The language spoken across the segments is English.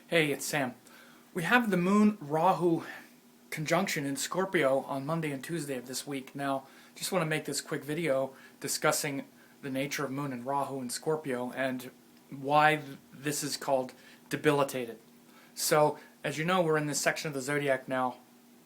Hey, it's Sam. We have the Moon Rahu conjunction in Scorpio on Monday and Tuesday of this week. Now, just want to make this quick video discussing the nature of Moon and Rahu in Scorpio and why this is called debilitated. So, as you know, we're in this section of the zodiac now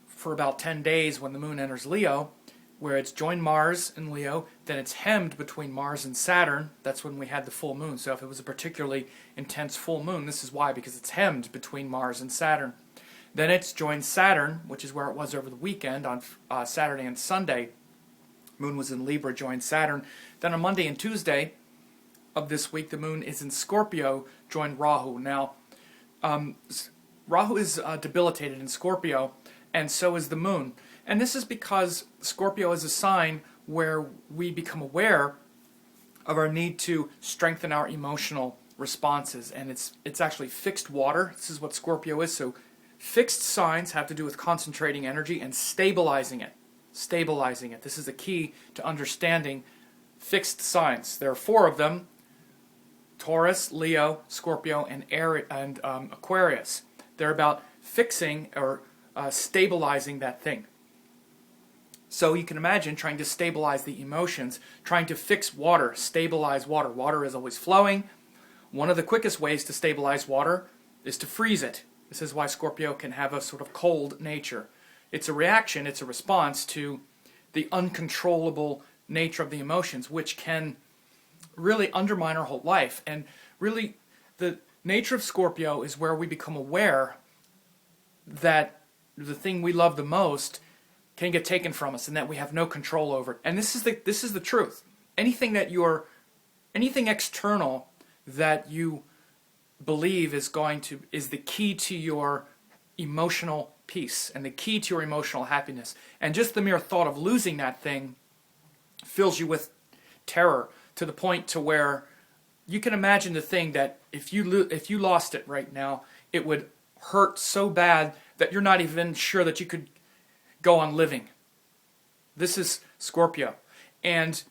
for about 10 days when the Moon enters Leo, where it's joined Mars in Leo, then it's hemmed between Mars and Saturn. That's when we had the full moon. So if it was a particularly intense full moon, this is why, because it's hemmed between Mars and Saturn. Then it's joined Saturn, which is where it was over the weekend on Saturday and Sunday. Moon was in Libra, joined Saturn. Then on Monday and Tuesday of this week, the moon is in Scorpio, joined Rahu. Now, Rahu is debilitated in Scorpio, and so is the moon. And this is because Scorpio is a sign where we become aware of our need to strengthen our emotional responses. And it's actually fixed water. This is what Scorpio is. So fixed signs have to do with concentrating energy and stabilizing it. Stabilizing it. This is the key to understanding fixed signs. There are 4 of them: Taurus, Leo, Scorpio, and Aquarius. They're about fixing or stabilizing that thing. So you can imagine trying to stabilize the emotions, trying to fix water, stabilize water. Water is always flowing. One of the quickest ways to stabilize water is to freeze it. This is why Scorpio can have a sort of cold nature. It's a reaction, it's a response to the uncontrollable nature of the emotions, which can really undermine our whole life. And really, the nature of Scorpio is where we become aware that the thing we love the most can get taken from us and that we have no control over it. And this is the truth. Anything external that you believe is the key to your emotional peace and the key to your emotional happiness. And just the mere thought of losing that thing fills you with terror to the point to where you can imagine the thing that if you lost it right now, it would hurt so bad that you're not even sure that you could go on living. This is Scorpio. And,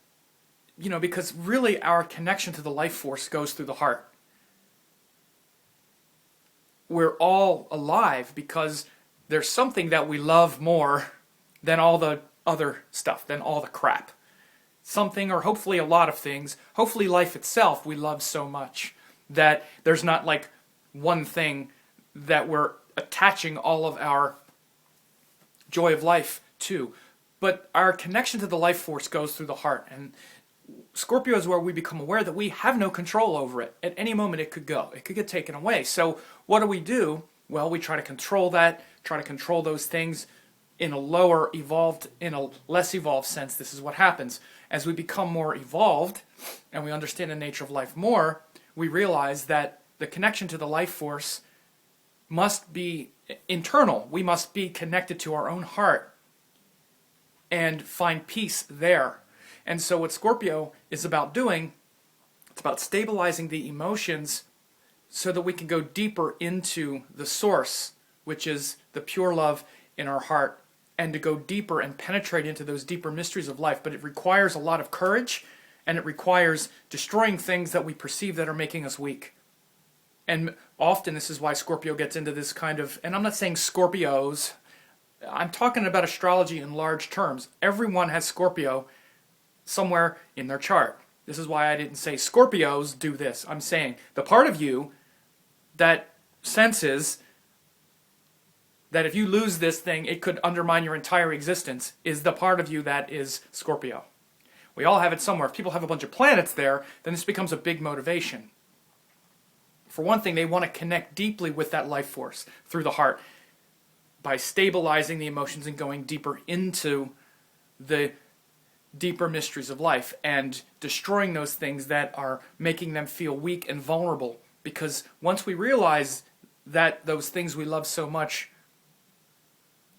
because really our connection to the life force goes through the heart. We're all alive because there's something that we love more than all the other stuff, than all the crap. Something, or hopefully a lot of things, hopefully life itself we love so much that there's not like one thing that we're attaching all of our joy of life to. But our connection to the life force goes through the heart, and Scorpio is where we become aware that we have no control over it. At any moment it could go. It could get taken away. So what do? Well, we try to control that, try to control those things in a less evolved sense. This is what happens. As we become more evolved and we understand the nature of life more, we realize that the connection to the life force must be internal. We must be connected to our own heart and find peace there. And so what Scorpio is about doing, it's about stabilizing the emotions so that we can go deeper into the source, which is the pure love in our heart, and to go deeper and penetrate into those deeper mysteries of life. But it requires a lot of courage, and it requires destroying things that we perceive that are making us weak. And often this is why Scorpio gets into this kind of, and I'm not saying Scorpios, I'm talking about astrology in large terms. Everyone has Scorpio somewhere in their chart. This is why I didn't say Scorpios do this. I'm saying the part of you that senses that if you lose this thing, it could undermine your entire existence, is the part of you that is Scorpio. We all have it somewhere. If people have a bunch of planets there, then this becomes a big motivation. For one thing, they want to connect deeply with that life force through the heart by stabilizing the emotions and going deeper into the deeper mysteries of life and destroying those things that are making them feel weak and vulnerable. Because once we realize that those things we love so much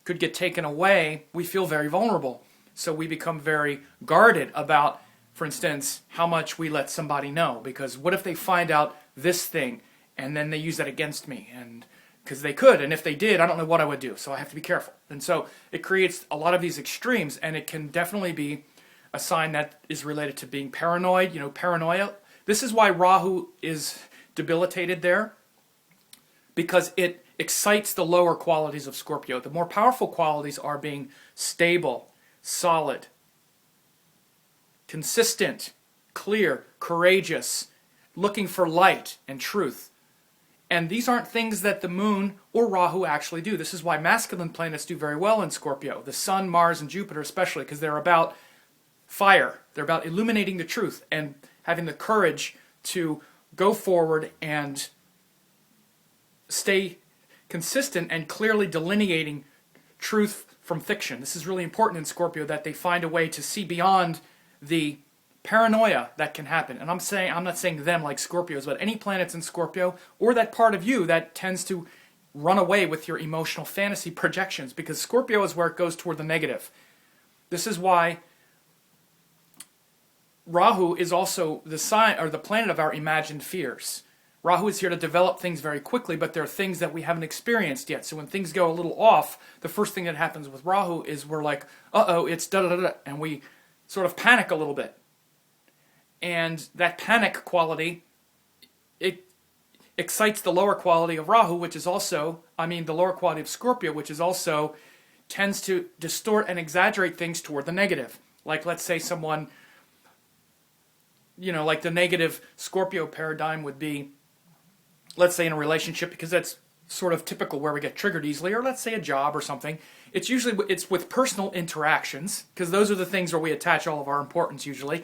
could get taken away, we feel very vulnerable. So we become very guarded about, for instance, how much we let somebody know. Because what if they find out this thing and then they use that against me? And because they could, and if they did, I don't know what I would do. So I have to be careful. And so it creates a lot of these extremes, and it can definitely be a sign that is related to being paranoid, paranoia. This is why Rahu is debilitated there. because it excites the lower qualities of Scorpio. The more powerful qualities are being stable, solid, consistent, clear, courageous, looking for light and truth. And these aren't things that the moon or Rahu actually do. This is why masculine planets do very well in Scorpio. The Sun, Mars, and Jupiter especially, because they're about fire. They're about illuminating the truth and having the courage to go forward and stay consistent and clearly delineating truth from fiction. This is really important in Scorpio, that they find a way to see beyond the paranoia that can happen. And I'm not saying them like Scorpios, but any planets in Scorpio, or that part of you that tends to run away with your emotional fantasy projections, because Scorpio is where it goes toward the negative. This is why Rahu is also the sign or the planet of our imagined fears. Rahu is here to develop things very quickly, but there are things that we haven't experienced yet. So when things go a little off, the first thing that happens with Rahu is we're like, uh-oh, it's da-da-da-da, and we sort of panic a little bit. And that panic quality, it excites the lower quality of Rahu, which is also, the lower quality of Scorpio, which is also tends to distort and exaggerate things toward the negative. Like, let's say someone, like the negative Scorpio paradigm would be, let's say in a relationship, because that's sort of typical where we get triggered easily, or let's say a job or something. It's with personal interactions, because those are the things where we attach all of our importance usually.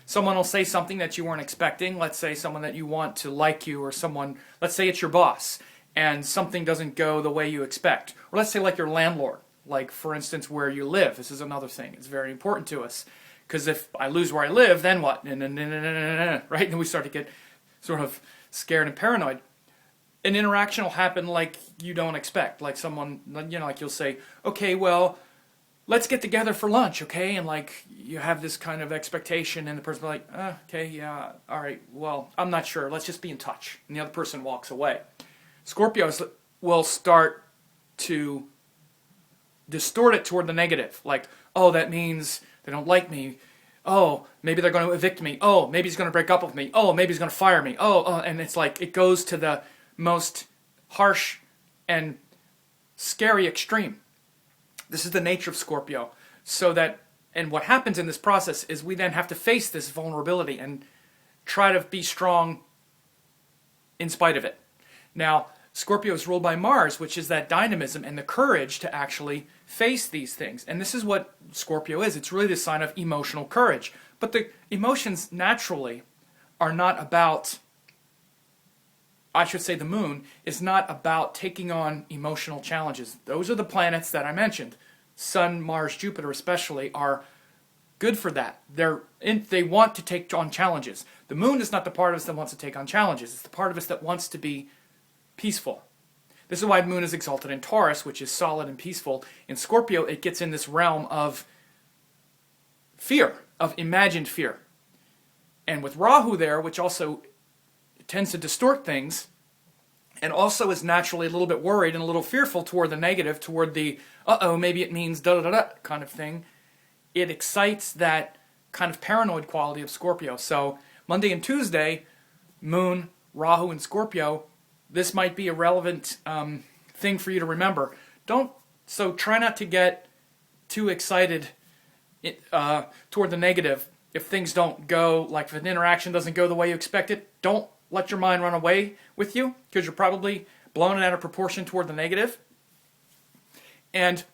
Someone will say something that you weren't expecting. Let's say someone that you want to like you, or someone, let's say it's your boss, and something doesn't go the way you expect. Or let's say like your landlord, like for instance where you live. This is another thing. It's very important to us, because if I lose where I live, then what? Right? And then we start to get sort of scared and paranoid. An interaction will happen like you don't expect. Like someone, like you'll say, okay, well, let's get together for lunch, okay? And like you have this kind of expectation, and the person will be like, okay, yeah, all right, well, I'm not sure. Let's just be in touch. And the other person walks away. Scorpios will start to distort it toward the negative. Like, oh, that means they don't like me. Oh, maybe they're going to evict me. Oh, maybe he's going to break up with me. Oh, maybe he's going to fire me. And it's like it goes to the most harsh and scary extreme. This is the nature of Scorpio. And what happens in this process is we then have to face this vulnerability and try to be strong in spite of it. Now, Scorpio is ruled by Mars, which is that dynamism and the courage to actually face these things. And this is what Scorpio is. It's really the sign of emotional courage. But the emotions naturally are not about, the moon is not about taking on emotional challenges. Those are the planets that I mentioned. Sun, Mars, Jupiter especially are good for that. They want to take on challenges. The moon is not the part of us that wants to take on challenges. It's the part of us that wants to be peaceful. This is why the moon is exalted in Taurus, which is solid and peaceful. In Scorpio, it gets in this realm of fear, of imagined fear. And with Rahu there, which also tends to distort things, and also is naturally a little bit worried and a little fearful toward the negative, toward the, maybe it means da-da-da-da kind of thing, it excites that kind of paranoid quality of Scorpio. So Monday and Tuesday, Moon, Rahu, and Scorpio, this might be a relevant thing for you to remember. So try not to get too excited toward the negative. If things don't go, like if an interaction doesn't go the way you expect it, don't let your mind run away with you, because you're probably blowing it out of proportion toward the negative. And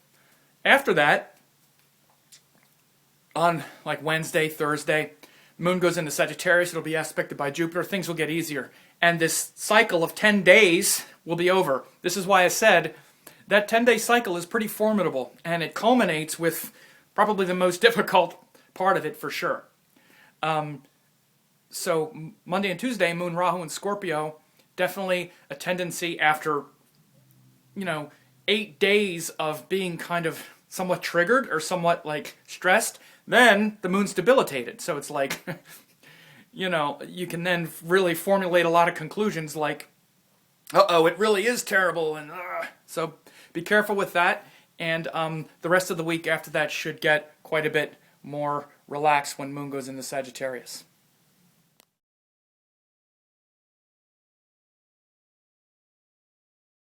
after that, on like Wednesday, Thursday, Moon goes into Sagittarius. It'll be aspected by Jupiter. Things will get easier. And this cycle of 10 days will be over. This is why I said that 10-day cycle is pretty formidable, and it culminates with probably the most difficult part of it for sure. So Monday and Tuesday, Moon, Rahu, and Scorpio, definitely a tendency after, 8 days of being kind of somewhat triggered or somewhat like stressed, then the moon's debilitated. So it's like, you can then really formulate a lot of conclusions like, it really is terrible. And so be careful with that. And the rest of the week after that should get quite a bit more relaxed when Moon goes into Sagittarius.